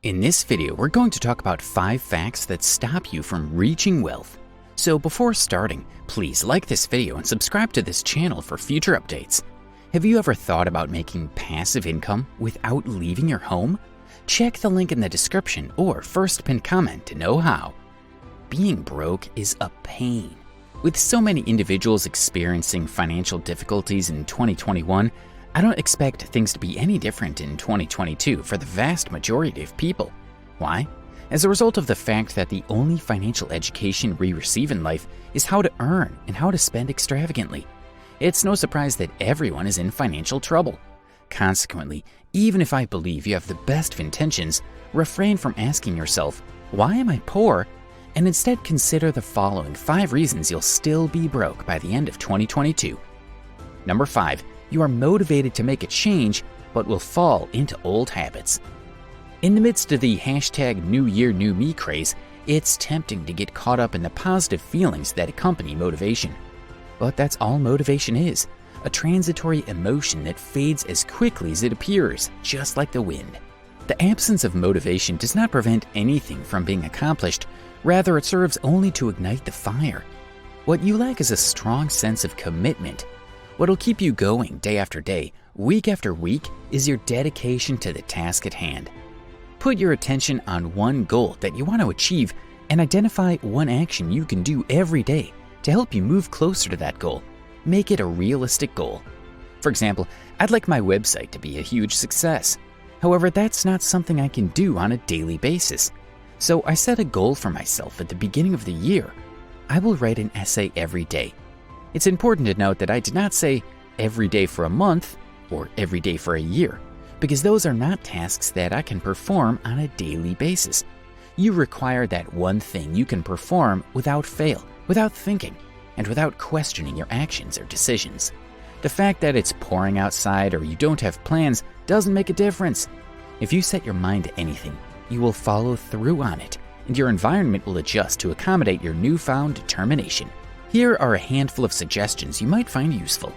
In this video, we're going to talk about 5 facts that stop you from reaching wealth. So before starting, please like this video and subscribe to this channel for future updates. Have you ever thought about making passive income without leaving your home? Check the link in the description or first pinned comment to know how. Being broke is a pain. With so many individuals experiencing financial difficulties in 2021, I don't expect things to be any different in 2022 for the vast majority of people. Why? As a result of the fact that the only financial education we receive in life is how to earn and how to spend extravagantly. It's no surprise that everyone is in financial trouble. Consequently, even if I believe you have the best of intentions, refrain from asking yourself, why am I poor? And instead consider the following 5 reasons you'll still be broke by the end of 2022. Number 5. You are motivated to make a change, but will fall into old habits. In the midst of the hashtag New Year, New Me craze, it's tempting to get caught up in the positive feelings that accompany motivation. But that's all motivation is, a transitory emotion that fades as quickly as it appears, just like the wind. The absence of motivation does not prevent anything from being accomplished, rather it serves only to ignite the fire. What you lack is a strong sense of commitment. What'll keep you going day after day, week after week, is your dedication to the task at hand. Put your attention on one goal that you want to achieve and identify one action you can do every day to help you move closer to that goal. Make it a realistic goal. For example, I'd like my website to be a huge success. However, that's not something I can do on a daily basis. So I set a goal for myself at the beginning of the year. I will write an essay every day. It's important to note that I did not say every day for a month or every day for a year, because those are not tasks that I can perform on a daily basis. You require that one thing you can perform without fail, without thinking, and without questioning your actions or decisions. The fact that it's pouring outside or you don't have plans doesn't make a difference. If you set your mind to anything, you will follow through on it, and your environment will adjust to accommodate your newfound determination. Here are a handful of suggestions you might find useful.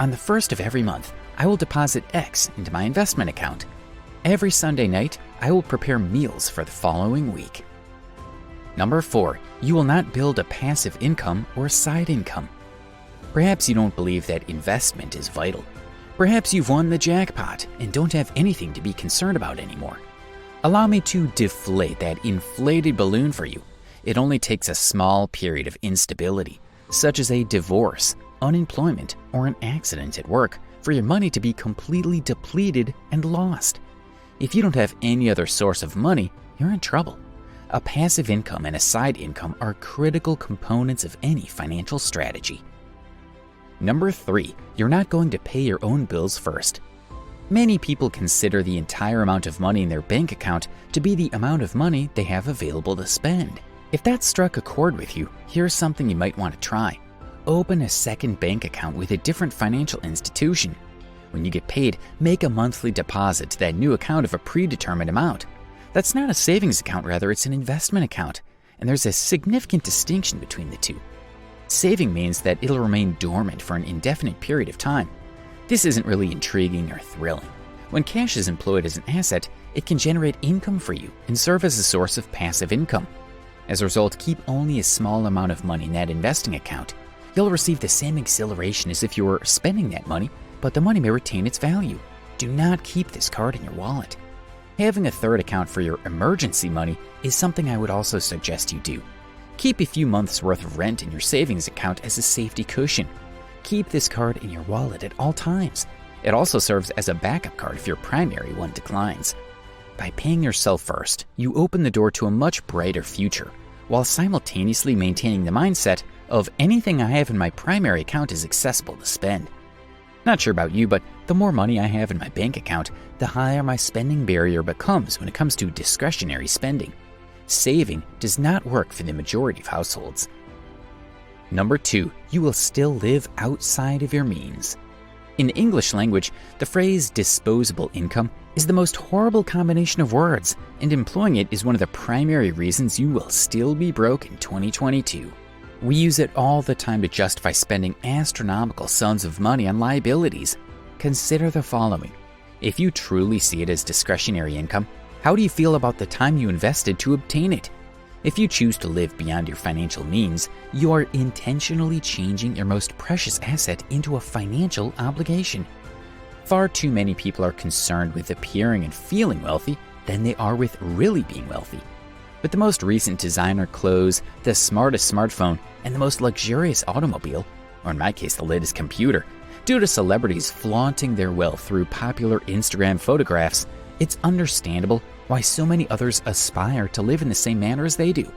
On the 1st of every month, I will deposit X into my investment account. Every Sunday night, I will prepare meals for the following week. Number 4, you will not build a passive income or side income. Perhaps you don't believe that investment is vital. Perhaps you've won the jackpot and don't have anything to be concerned about anymore. Allow me to deflate that inflated balloon for you. It only takes a small period of instability, such as a divorce, unemployment, or an accident at work, for your money to be completely depleted and lost. If you don't have any other source of money, you're in trouble. A passive income and a side income are critical components of any financial strategy. Number 3, you're not going to pay your own bills first. Many people consider the entire amount of money in their bank account to be the amount of money they have available to spend. If that struck a chord with you, here's something you might want to try. Open a second bank account with a different financial institution. When you get paid, make a monthly deposit to that new account of a predetermined amount. That's not a savings account, rather it's an investment account, and there's a significant distinction between the two. Saving means that it'll remain dormant for an indefinite period of time. This isn't really intriguing or thrilling. When cash is employed as an asset, it can generate income for you and serve as a source of passive income. As a result, keep only a small amount of money in that investing account. You'll receive the same exhilaration as if you were spending that money, but the money may retain its value. Do not keep this card in your wallet. Having a third account for your emergency money is something I would also suggest you do. Keep a few months' worth of rent in your savings account as a safety cushion. Keep this card in your wallet at all times. It also serves as a backup card if your primary one declines. By paying yourself first, you open the door to a much brighter future, while simultaneously maintaining the mindset of anything I have in my primary account is accessible to spend. Not sure about you, but the more money I have in my bank account, the higher my spending barrier becomes when it comes to discretionary spending. Saving does not work for the majority of households. Number 2, you will still live outside of your means. In the English language, the phrase disposable income is the most horrible combination of words, and employing it is one of the primary reasons you will still be broke in 2022. We use it all the time to justify spending astronomical sums of money on liabilities. Consider the following. If you truly see it as discretionary income, How do you feel about the time you invested to obtain it? If you choose to live beyond your financial means, you are intentionally changing your most precious asset into a financial obligation. Far too many people are concerned with appearing and feeling wealthy than they are with really being wealthy. With the most recent designer clothes, the smartest smartphone, and the most luxurious automobile, or in my case the latest computer, due to celebrities flaunting their wealth through popular Instagram photographs, it's understandable why so many others aspire to live in the same manner as they do.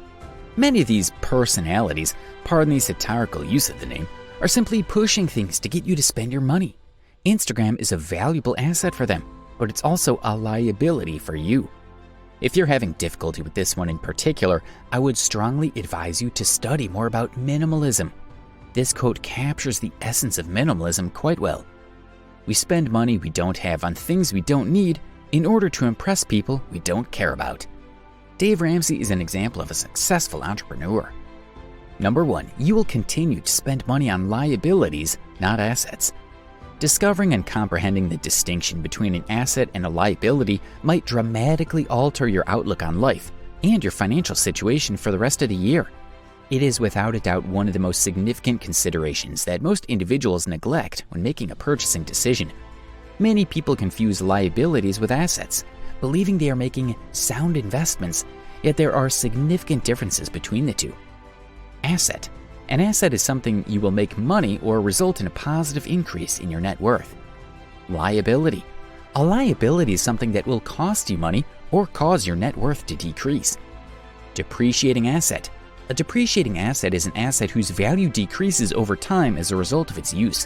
Many of these personalities, pardon the satirical use of the name, are simply pushing things to get you to spend your money. Instagram is a valuable asset for them, but it's also a liability for you. If you're having difficulty with this one in particular, I would strongly advise you to study more about minimalism. This quote captures the essence of minimalism quite well. We spend money we don't have on things we don't need in order to impress people we don't care about. Dave Ramsey is an example of a successful entrepreneur. Number 1, you will continue to spend money on liabilities, not assets. Discovering and comprehending the distinction between an asset and a liability might dramatically alter your outlook on life and your financial situation for the rest of the year. It is without a doubt one of the most significant considerations that most individuals neglect when making a purchasing decision. Many people confuse liabilities with assets, believing they are making sound investments, yet there are significant differences between the two. Asset. An asset is something you will make money or result in a positive increase in your net worth. Liability. A liability is something that will cost you money or cause your net worth to decrease. Depreciating asset. A depreciating asset is an asset whose value decreases over time as a result of its use.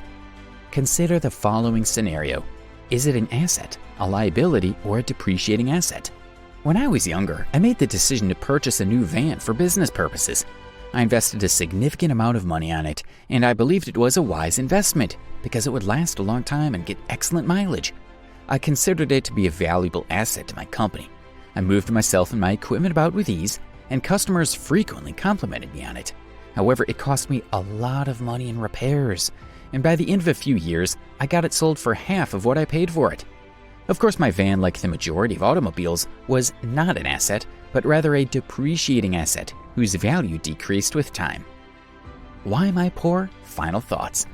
Consider the following scenario. Is it an asset, a liability, or a depreciating asset? When I was younger, I made the decision to purchase a new van for business purposes. I invested a significant amount of money on it, and I believed it was a wise investment because it would last a long time and get excellent mileage. I considered it to be a valuable asset to my company. I moved myself and my equipment about with ease, and customers frequently complimented me on it. However, it cost me a lot of money in repairs, and by the end of a few years, I got it sold for half of what I paid for it. Of course, my van, like the majority of automobiles, was not an asset, but rather a depreciating asset whose value decreased with time. Why am I poor? Final thoughts.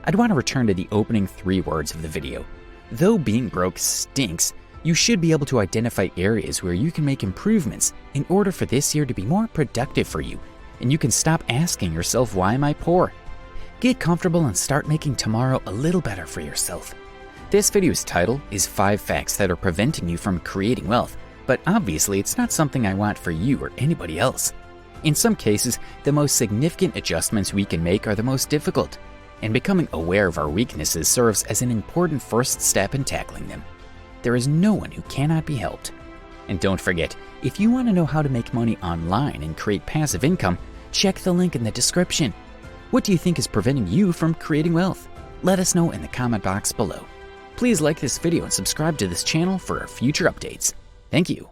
I'd want to return to the opening 3 words of the video. Though being broke stinks, you should be able to identify areas where you can make improvements in order for this year to be more productive for you, and you can stop asking yourself, why am I poor? Get comfortable and start making tomorrow a little better for yourself. This video's title is 5 facts that are preventing you from creating wealth, but obviously it's not something I want for you or anybody else. In some cases, the most significant adjustments we can make are the most difficult, and becoming aware of our weaknesses serves as an important first step in tackling them. There is no one who cannot be helped. And don't forget, if you want to know how to make money online and create passive income, check the link in the description. What do you think is preventing you from creating wealth? Let us know in the comment box below. Please like this video and subscribe to this channel for future updates. Thank you.